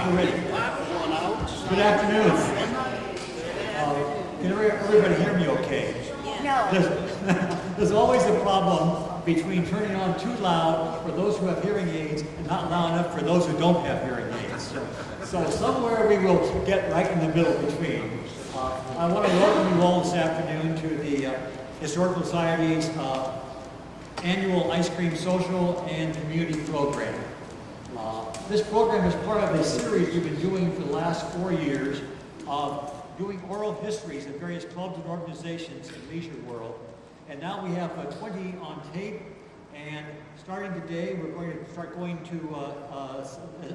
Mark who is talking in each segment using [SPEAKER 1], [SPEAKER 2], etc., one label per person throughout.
[SPEAKER 1] we're ready. Good afternoon. Can everybody hear me okay?
[SPEAKER 2] No.
[SPEAKER 1] There's always a problem between turning on too loud for those who have hearing aids and not loud enough for those who don't have hearing aids. So somewhere we will get right in the middle between. I want to welcome you all this afternoon to the Historical Society's annual ice cream social and community program. This program is part of a series we've been doing for the last 4 years of doing oral histories of various clubs and organizations in the leisure world. And now we have 20 on tape, and starting today we're going to start going to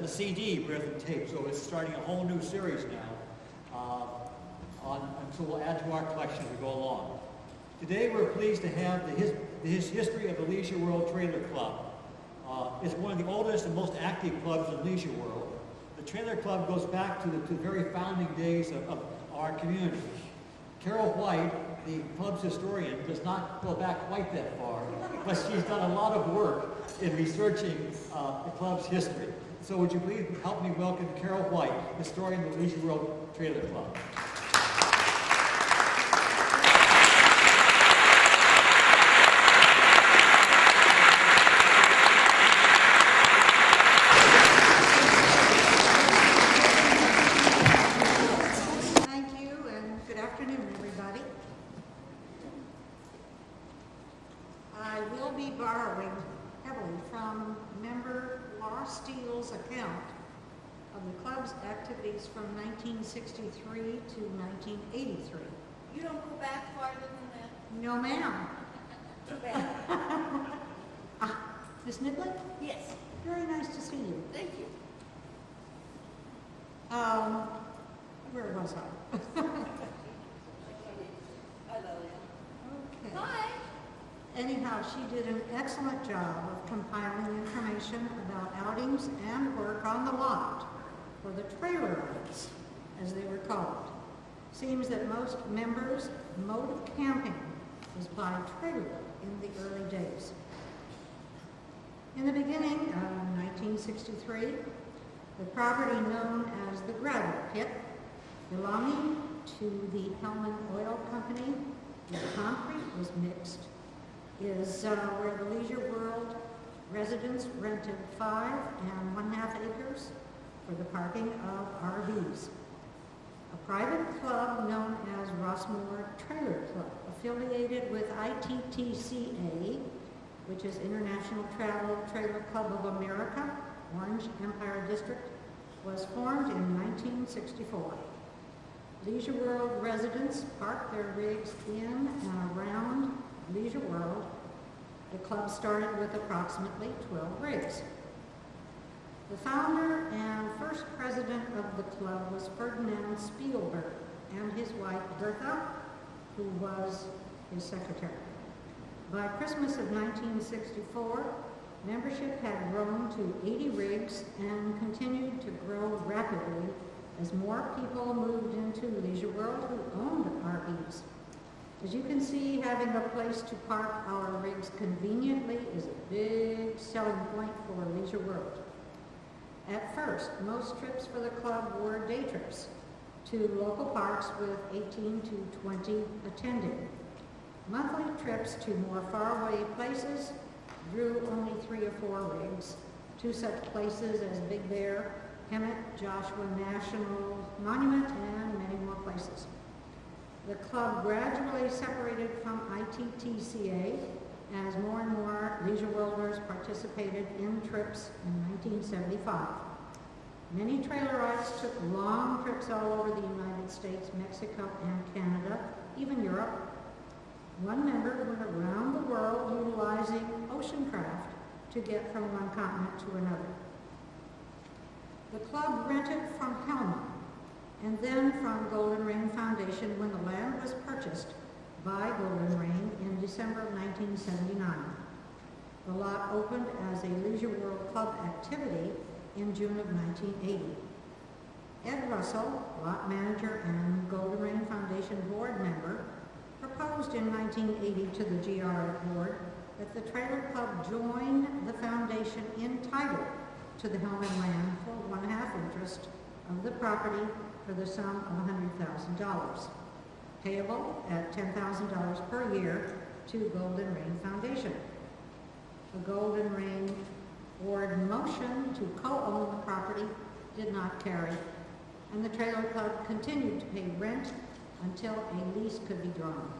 [SPEAKER 1] a CD rather than tape, so it's starting a whole new series now, so we'll add to our collection as we go along. Today we're pleased to have the history of the Leisure World Trailer Club. It's one of the oldest and most active clubs in Leisure World. The Trailer Club goes back to the very founding days of our community. Carol White, the club's historian, does not go back quite that far, but she's done a lot of work in researching the club's history. So would you please help me welcome Carol White, historian of the Leisure World Trailer Club.
[SPEAKER 2] Activities from 1963 to 1983.
[SPEAKER 3] You don't go back farther than that?
[SPEAKER 2] No, ma'am.
[SPEAKER 3] Too bad.
[SPEAKER 2] Miss Nibley?
[SPEAKER 3] Yes.
[SPEAKER 2] Very nice to see you.
[SPEAKER 3] Thank you.
[SPEAKER 2] Where was I?
[SPEAKER 3] I love it.
[SPEAKER 2] Okay.
[SPEAKER 3] Hi.
[SPEAKER 2] Anyhow, she did an excellent job of compiling information about outings and work on the lot, or the trailer rides, as they were called. Seems that most members' mode of camping was by trailer in the early days. In the beginning of 1963, the property known as the gravel pit, belonging to the Hellman Oil Company, where concrete was mixed, is where the Leisure World residents rented 5 1/2 acres for the parking of RVs. A private club known as Rossmore Trailer Club, affiliated with ITTCA, which is International Travel Trailer Club of America, Orange Empire District, was formed in 1964. Leisure World residents parked their rigs in and around Leisure World. The club started with approximately 12 rigs. The founder and first president of the club was Ferdinand Spielberg and his wife Bertha, who was his secretary. By Christmas of 1964, membership had grown to 80 rigs and continued to grow rapidly as more people moved into Leisure World who owned RVs. As you can see, having a place to park our rigs conveniently is a big selling point for Leisure World. At first, most trips for the club were day trips to local parks with 18 to 20 attending. Monthly trips to more faraway places drew only 3 or 4 rigs to such places as Big Bear, Hemet, Joshua National Monument, and many more places. The club gradually separated from ITTCA as more and more Leisure Worlders participated in trips in 1975. Many trailer rides took long trips all over the United States, Mexico, and Canada, even Europe. One member went around the world utilizing ocean craft to get from one continent to another. The club rented from Hellman and then from Golden Ring Foundation when the land was purchased by Golden Ring in December of 1979. The lot opened as a Leisure World Club activity in June of 1980. Ed Russell, lot manager and Golden Ring Foundation board member, proposed in 1980 to the GRA board that the trailer club join the foundation in title to the Hellman land for 1/2 interest of the property for the sum of $100,000, payable at $10,000 per year to Golden Rain Foundation. The Golden Rain Board motion to co-own the property did not carry, and the trailer club continued to pay rent until a lease could be drawn.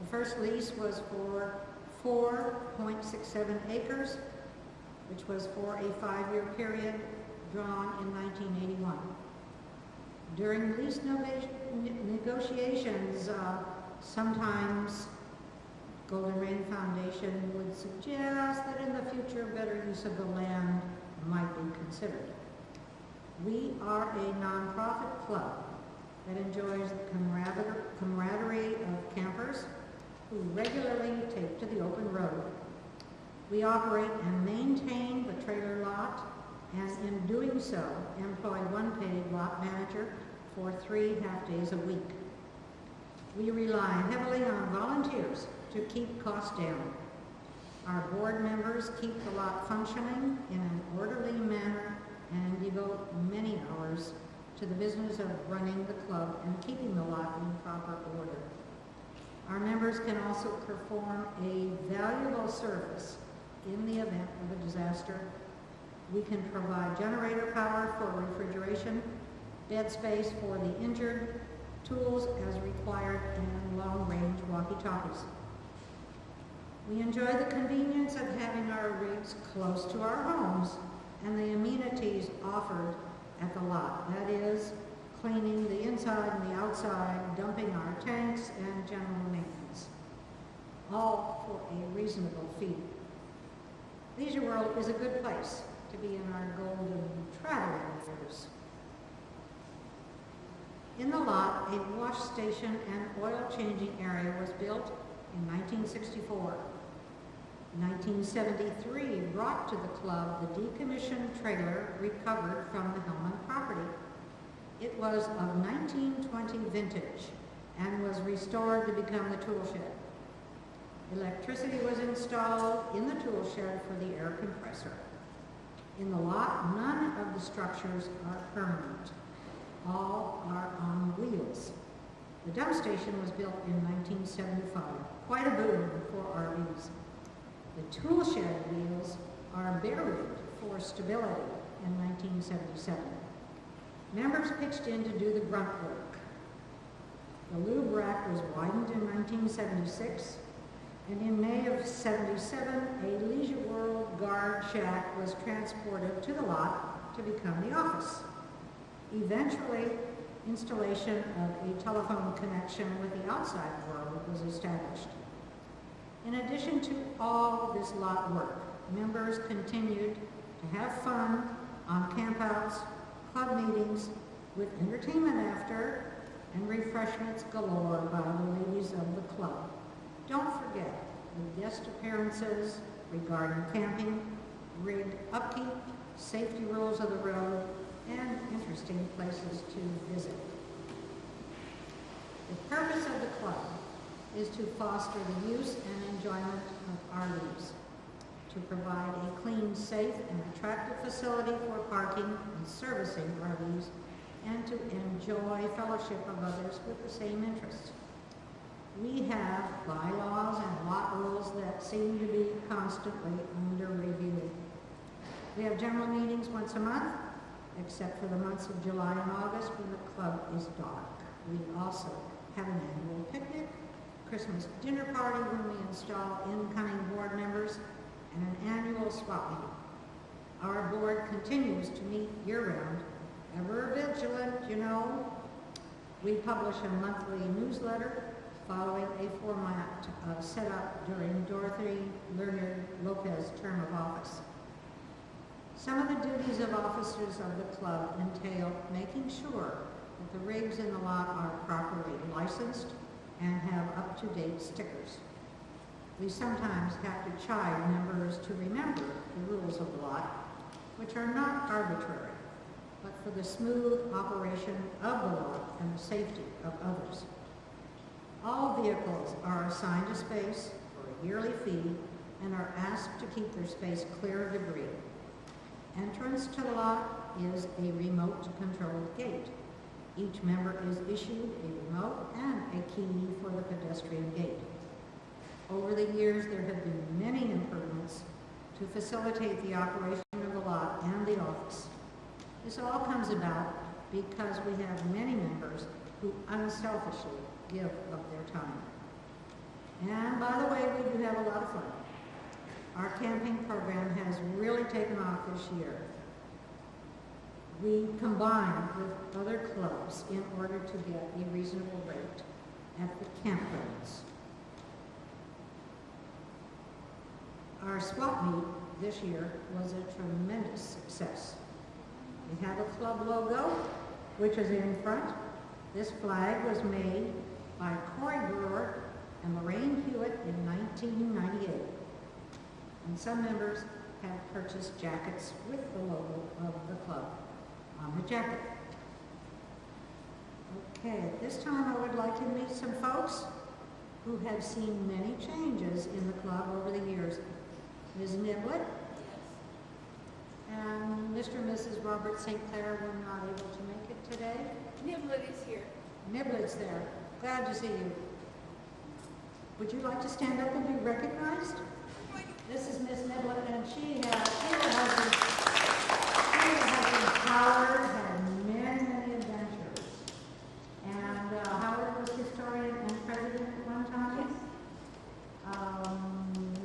[SPEAKER 2] The first lease was for 4.67 acres, which was for a 5-year period drawn in 1981. During lease negotiations, sometimes Golden Rain Foundation would suggest that in the future better use of the land might be considered. We are a nonprofit club that enjoys the camaraderie of campers who regularly take to the open road. We operate and maintain the trailer lot, and in doing so, employ one paid lot manager for 3 half-days a week. We rely heavily on volunteers to keep costs down. Our board members keep the lot functioning in an orderly manner and devote many hours to the business of running the club and keeping the lot in proper order. Our members can also perform a valuable service in the event of a disaster. We can provide generator power for refrigeration, bed space for the injured, tools as required, and long-range walkie-talkies. We enjoy the convenience of having our rigs close to our homes and the amenities offered at the lot. That is, cleaning the inside and the outside, dumping our tanks, and general maintenance, all for a reasonable fee. Leisure World is a good place to be in our golden traveling years. In the lot, a wash station and oil changing area was built in 1964. 1973 brought to the club the decommissioned trailer recovered from the Hellman property. It was of 1920 vintage and was restored to become the tool shed. Electricity was installed in the tool shed for the air compressor. In the lot, none of the structures are permanent. All are on wheels. The dump station was built in 1975, quite a boom for RVs. The tool shed wheels are buried for stability in 1977. Members pitched in to do the grunt work. The lube rack was widened in 1976, and in May of '77, a Leisure World guard shack was transported to the lot to become the office. Eventually, installation of a telephone connection with the outside world was established. In addition to all this lot work, members continued to have fun on campouts, club meetings, with entertainment after, and refreshments galore by the ladies of the club. Don't forget the guest appearances regarding camping, rig upkeep, safety rules of the road, and interesting places to visit. The purpose of the club is to foster the use and enjoyment of RVs, to provide a clean, safe, and attractive facility for parking and servicing RVs, and to enjoy fellowship of others with the same interests. We have bylaws and lot rules that seem to be constantly under review. We have general meetings once a month, except for the months of July and August when the club is dark. We also have an annual picnic, Christmas dinner party when we install incoming board members, and an annual swap meeting. Our board continues to meet year-round, ever vigilant, you know. We publish a monthly newsletter following a format set up during Dorothy Leonard Lopez's term of office. Some of the duties of officers of the club entail making sure that the rigs in the lot are properly licensed and have up-to-date stickers. We sometimes have to chide members to remember the rules of the lot, which are not arbitrary, but for the smooth operation of the lot and the safety of others. All vehicles are assigned a space for a yearly fee and are asked to keep their space clear of debris. Entrance to the lot is a remote-controlled gate. Each member is issued a remote and a key for the pedestrian gate. Over the years, there have been many improvements to facilitate the operation of the lot and the office. This all comes about because we have many members who unselfishly give of their time. And by the way, we do have a lot of fun. Our camping program has really taken off this year. We combine with other clubs in order to get a reasonable rate at the campgrounds. Our swap meet this year was a tremendous success. We have a club logo, which is in front. This flag was made by Corey Brewer and Lorraine Hewitt in 1998. And some members have purchased jackets with the logo of the club on the jacket. Okay, at this time I would like to meet some folks who have seen many changes in the club over the years. Ms. Niblett and Mr. and Mrs. Robert St. Clair were not able to make it today.
[SPEAKER 3] Niblett is here.
[SPEAKER 2] Niblett's there. Glad to see you. Would you like to stand up and be recognized? This is Miss Niblett, and she has Howard had many adventures. And Howard was historian and president at one time.
[SPEAKER 3] Yes.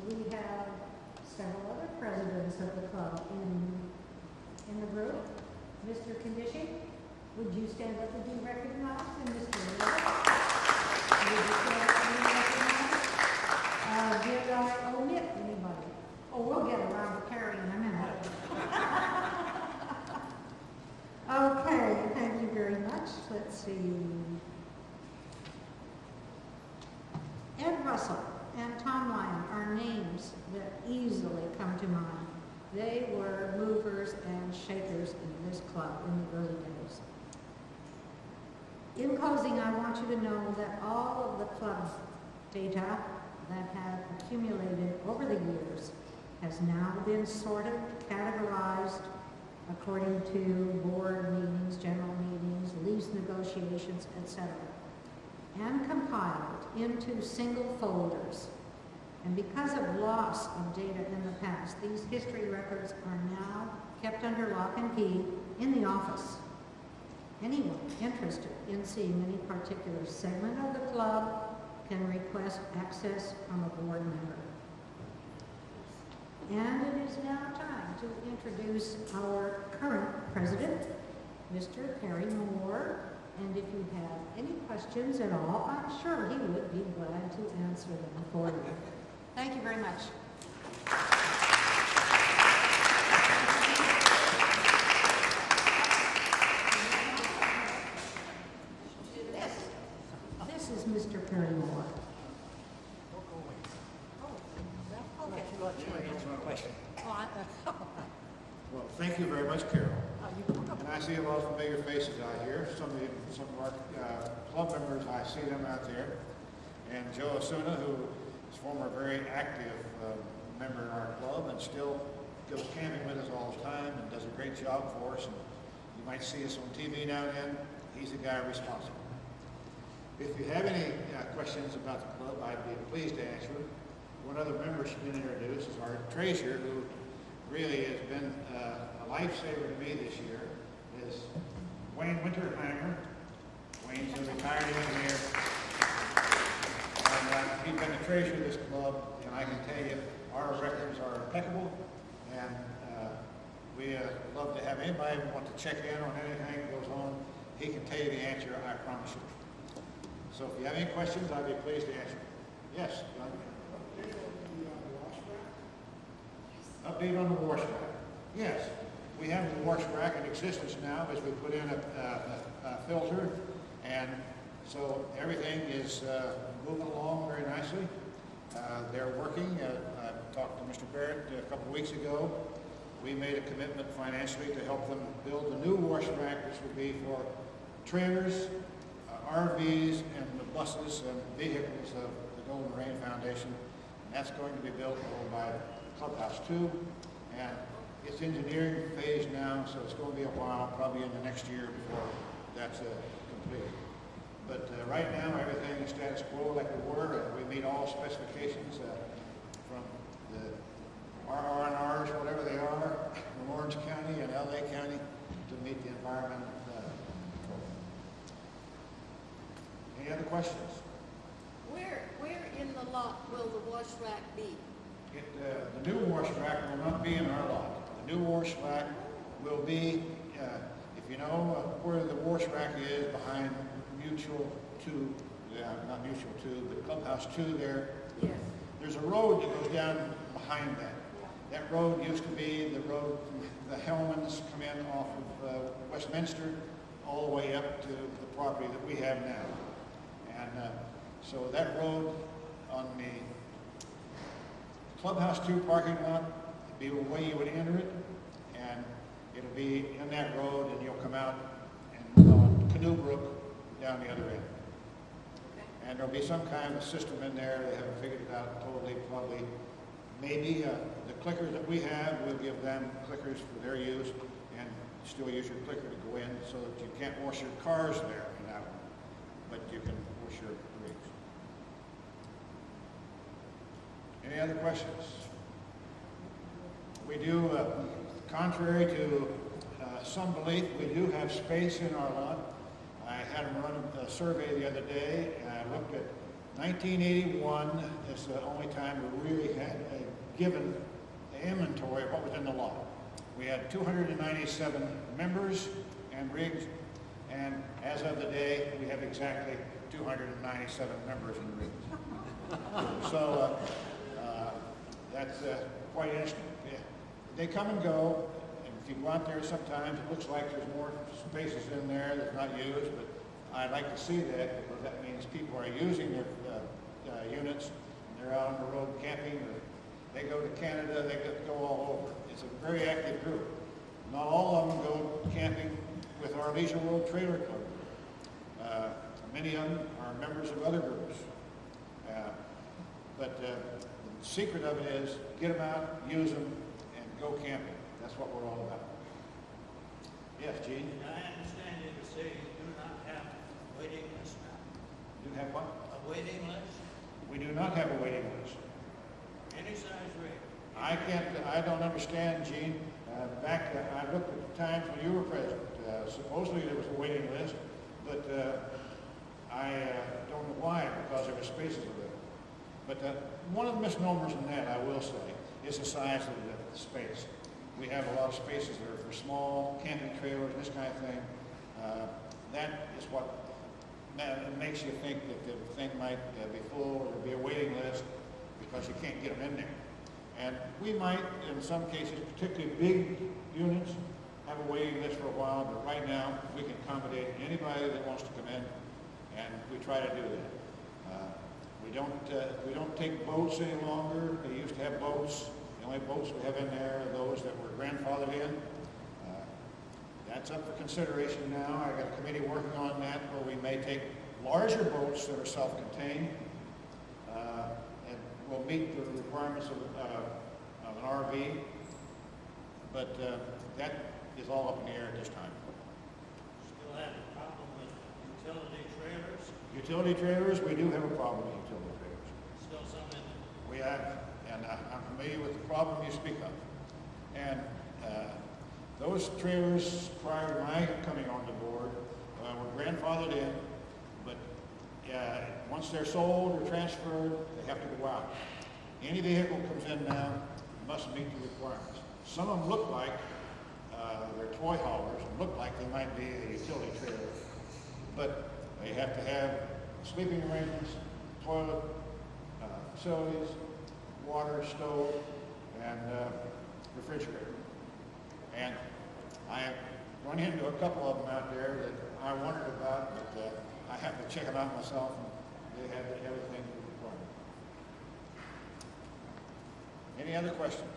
[SPEAKER 2] We have several other presidents of the club in the group. Mr. Condition, would you stand up and be recognized? And Mr. Miller, would you stand up and be recognized? Did I omit anybody? Oh, we'll get around to Carrie in a minute. Okay, thank you very much. Let's see. Ed Russell and Tom Lyon are names that easily come to mind. They were movers and shakers in this club in the early days. In closing, I want you to know that all of the club data that have accumulated over the years has now been sorted, categorized according to board meetings, general meetings, lease negotiations, etc., and compiled into single folders. And because of loss of data in the past, these history records are now kept under lock and key in the office. Anyone interested in seeing any particular segment of the club can request access from a board member. And it is now time to introduce our current president, Mr. Perry Moore. And if you have any questions at all, I'm sure he would be glad to answer them for you. Thank you very much. This is Mr. Perry Moore.
[SPEAKER 4] Well, thank you very much, Carol. And I see a lot of familiar faces out here. Some of our club members, I see them out there. And Joe Osuna, who is a former very active member in our club and still goes camping with us all the time and does a great job for us. And you might see us on TV now and then. He's the guy responsible. If you have any questions about the club, I'd be pleased to answer them. One other member should be introduced is our treasurer, who really has been a lifesaver to me this year, is Wayne Winterheimer. Wayne's a retired engineer. And he's been the treasurer of this club, and I can tell you our records are impeccable, and we love to have anybody who wants to check in on anything that goes on. He can tell you the answer, I promise you. So if you have any questions, I'd be pleased to answer. Yes, John? Update on the wash rack. Yes, we have the wash rack in existence now as we put in a filter, and so everything is moving along very nicely. They're working. I talked to Mr. Barrett a couple weeks ago. We made a commitment financially to help them build a new wash rack, which would be for trailers, RVs, and the buses and vehicles of the Golden Rain Foundation. And that's going to be built over by Clubhouse 2. And it's engineering phase now, so it's going to be a while, probably in the next year before that's complete. But right now, everything is status quo like we were, and we meet all specifications from the RR&Rs, whatever they are, from Orange County and LA County to meet the environmental control. Any other questions?
[SPEAKER 3] Where in the lot will the wash rack be?
[SPEAKER 4] The new wash rack will not be in our lot. The new wash rack will be, if you know where the wash rack is, behind Mutual 2, not Mutual 2, but Clubhouse 2 there.
[SPEAKER 3] Yes.
[SPEAKER 4] There's a road that goes down behind that. That road used to be the road the Hellmans come in off of Westminster all the way up to the property that we have now. And so that road on the Clubhouse 2 parking lot would be the way you would enter it, and it'll be in that road, and you'll come out and on Canoe Brook down the other end. And there'll be some kind of system in there. They haven't figured it out totally, probably. Maybe the clickers that we have, we'll give them clickers for their use, and still use your clicker to go in, so that you can't wash your cars there in that one, but you can wash your rigs. Any other questions? We do, contrary to some belief, we do have space in our lot. I had them run a survey the other day, and I looked at 1981 is the only time we really had a given inventory of what was in the lot. We had 297 members and rigs, and as of the day, we have exactly 297 members and rigs. So that's quite interesting. Yeah. They come and go, and if you go out there sometimes, it looks like there's more spaces in there that's not used, but I'd like to see that, because that means people are using their units, and they're out on the road camping, or they go to Canada, they go all over. It's a very active group. Not all of them go camping with our Leisure World Trailer Club. Many of them are members of other groups. But the secret of it is get them out, use them, and go camping. That's what we're all about. Yes, Gene?
[SPEAKER 5] I understand you to say you do not have a waiting list now.
[SPEAKER 4] Do you have what?
[SPEAKER 5] A waiting list?
[SPEAKER 4] We do not have a waiting list.
[SPEAKER 5] Any size rig?
[SPEAKER 4] I don't understand, Gene. I looked at the times when you were president. Supposedly there was a waiting list, but I don't know why, because there were spaces available. But one of the misnomers in that, I will say, is the size of the space. We have a lot of spaces that are for small camping trailers, this kind of thing. That is what makes you think that the thing might be full, or there'll be a waiting list, because you can't get them in there. And we might, in some cases, particularly big units, have a waiting list for a while, but right now we can accommodate anybody that wants to come in, and we try to do that. We don't take boats any longer. They used to have boats. The only boats we have in there are those that were grandfathered in. That's up for consideration now. I got a committee working on that, where we may take larger boats that are self-contained, and will meet the requirements of an RV, but that is all up in the air at this time.
[SPEAKER 5] Still have a problem with utility trailers?
[SPEAKER 4] Utility trailers, we do have a problem with utility trailers.
[SPEAKER 5] Still some in there?
[SPEAKER 4] We have, and I'm familiar with the problem you speak of. And those trailers, prior to my coming on the board, were grandfathered in, but once they're sold or transferred, they have to go out. Any vehicle comes in now must meet the requirements. Some of them look like they're toy haulers, and look like they might be a utility trailer, but they have to have sleeping arrangements, toilet, facilities, water, stove, and refrigerator. And I have run into a couple of them out there that I wondered about, but I have to check them out myself, and they have everything required. Any other questions?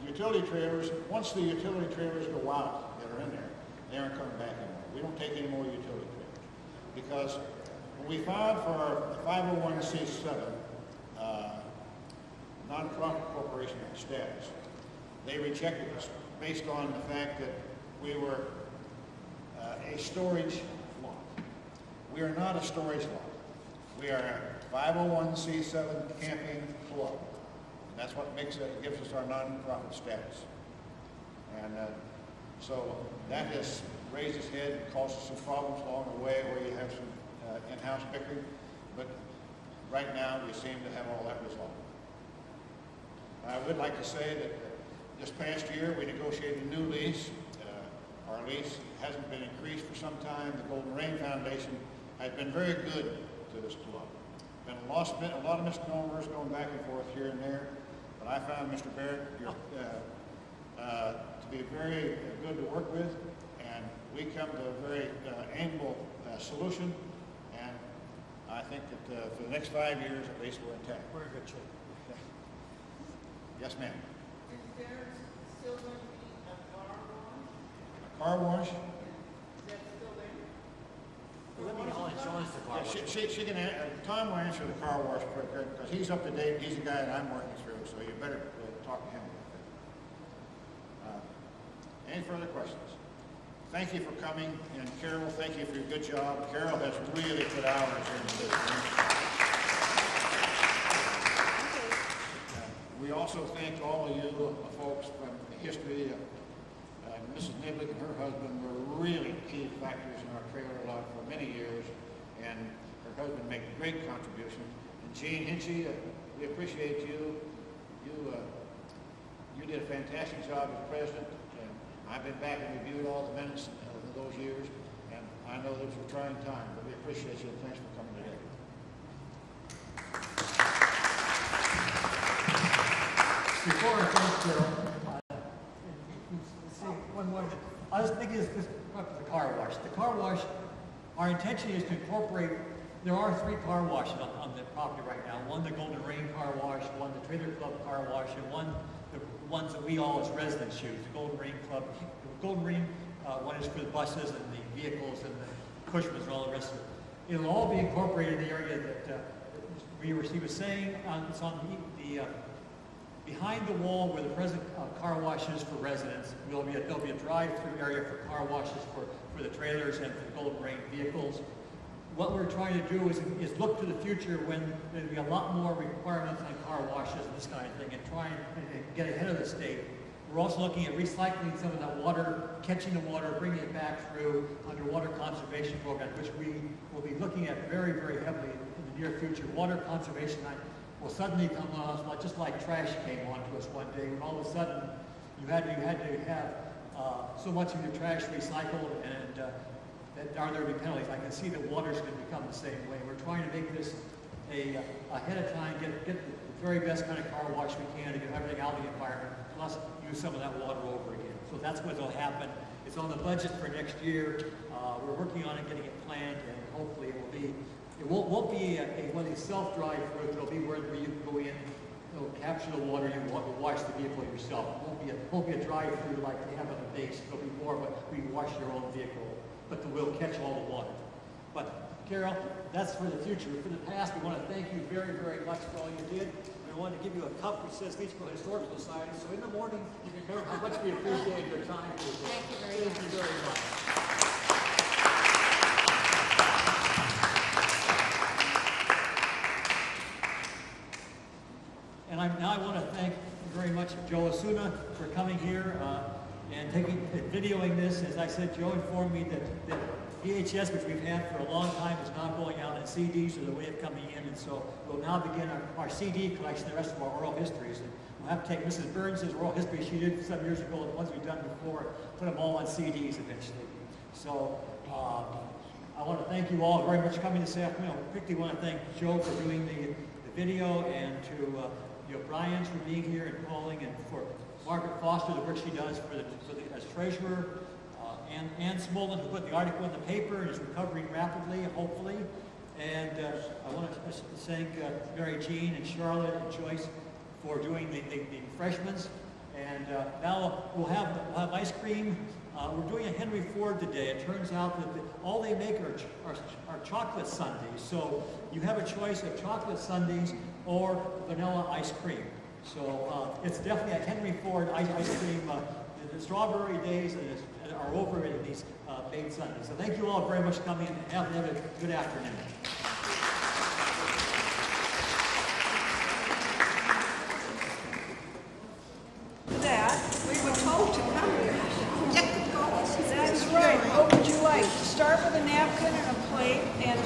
[SPEAKER 4] Utility trailers, once the utility trailers go out that are in there, they aren't coming back anymore. We don't take any more utility trailers. Because when we filed for our 501c7, non-profit corporation, corporation status. They rejected us based on the fact that we were a storage lot. We are not a storage lot. We are a 501c7 camping club. That's what makes it, gives us our non-profit status. And so that has raised its head and caused us some problems along the way where you have some in-house bickering. But right now, we seem to have all that resolved. I would like to say that this past year, we negotiated a new lease. Our lease hasn't been increased for some time. The Golden Rain Foundation has been very good to this club. Been a lot of misnomers going back and forth here and there, but I found Mr. Barrett to be very good to work with, and we come to a very amiable solution, and I think that for the next 5 years at least we're intact.
[SPEAKER 1] We're in good shape.
[SPEAKER 4] Yes, ma'am.
[SPEAKER 3] Is there still going to be a car wash?
[SPEAKER 4] A car wash?
[SPEAKER 3] Is that still there?
[SPEAKER 1] Let me know insurance the car
[SPEAKER 4] Yeah,
[SPEAKER 1] wash.
[SPEAKER 4] she can, Tom will answer the car wash quicker, because he's up to date, he's the guy that I'm working through, so you better talk to him about that. Any further questions? Thank you for coming, and Carol, thank you for your good job. Carol has really put hours into this. We also thank all of you folks from the history. Mrs. Niblick and her husband were really key factors in our trailer lot for many years, and her husband made a great contribution. And Gene Hinchy, we appreciate you. You did a fantastic job as president, and I've been back and reviewed all the minutes of those years, and I know those were trying times, but we appreciate you, and thanks for coming today.
[SPEAKER 1] Before I finish, Carol, see, one more. I was thinking this the car wash. The car wash, our intention is to incorporate, there are 3 car washes on the property right now. One, the Golden Rain Car Wash, one, the Trailer Club Car Wash, and one, the ones that we all as residents use, the Golden Rain Club. The Golden Rain one is for the buses and the vehicles and the Cushmans and all the rest of it. It'll all be incorporated in the area that he was saying. It's on the behind the wall where the present car wash is for residents. There'll be a drive-through area for car washes for the trailers and for the Golden Rain vehicles. What we're trying to do is look to the future when there'll be a lot more requirements on car washes and this kind of thing, and try and get ahead of the state. We're also looking at recycling some of that water, catching the water, bringing it back through underwater conservation program, which we will be looking at very, very heavily in the near future. Water conservation will suddenly come on us, just like trash came on to us one day, when all of a sudden you had to have so much of your trash recycled, and that there will be penalties. I can see that water's going to become the same way. We're trying to make this ahead of time, get the very best kind of car wash we can to get everything out of the environment, plus use some of that water over again. So that's what will happen. It's on the budget for next year. We're working on it, getting it planned, and hopefully it won't be one of these self-drive routes. It'll be where you can go in, it'll capture the water, you wash the vehicle yourself. It won't be a drive-through like they have on the base. It'll be more of where you wash your own vehicle, but we'll catch all the water. But Carol, that's for the future. For the past, we want to thank you very, very much for all you did. We want to give you a cup which says Leechville Historical Society, so in the morning you can remember how much we appreciate your time.
[SPEAKER 3] Thank you very much.
[SPEAKER 1] Thank you very much. And now I want to thank very much Joe Osuna for coming here and videoing this. As I said, Joe informed me that VHS, which we've had for a long time, is now going out, and CDs are the way of coming in, and so we'll now begin our CD collection, the rest of our oral histories. And we'll have to take Mrs. Burns' oral history she did some years ago, and the ones we've done before, put them all on CDs eventually. So I want to thank you all very much for coming this afternoon. I particularly want to thank Joe for doing the video, and to the O'Briens for being here and calling, and for Margaret Foster, the work she does as treasurer, Ann Smolin, who put the article in the paper and is recovering rapidly, hopefully. And I want to thank Mary Jean and Charlotte and Joyce for doing the refreshments. And now we'll have ice cream. We're doing a Henry Ford today. It turns out that all they make are chocolate sundaes. So you have a choice of chocolate sundaes or vanilla ice cream. So it's definitely a Henry Ford ice cream. The strawberry days are over in these baked Sundays. So thank you all very much for coming and have a good afternoon.
[SPEAKER 6] That, we were told to come here. That's right. What would you like? Start with a napkin and a plate and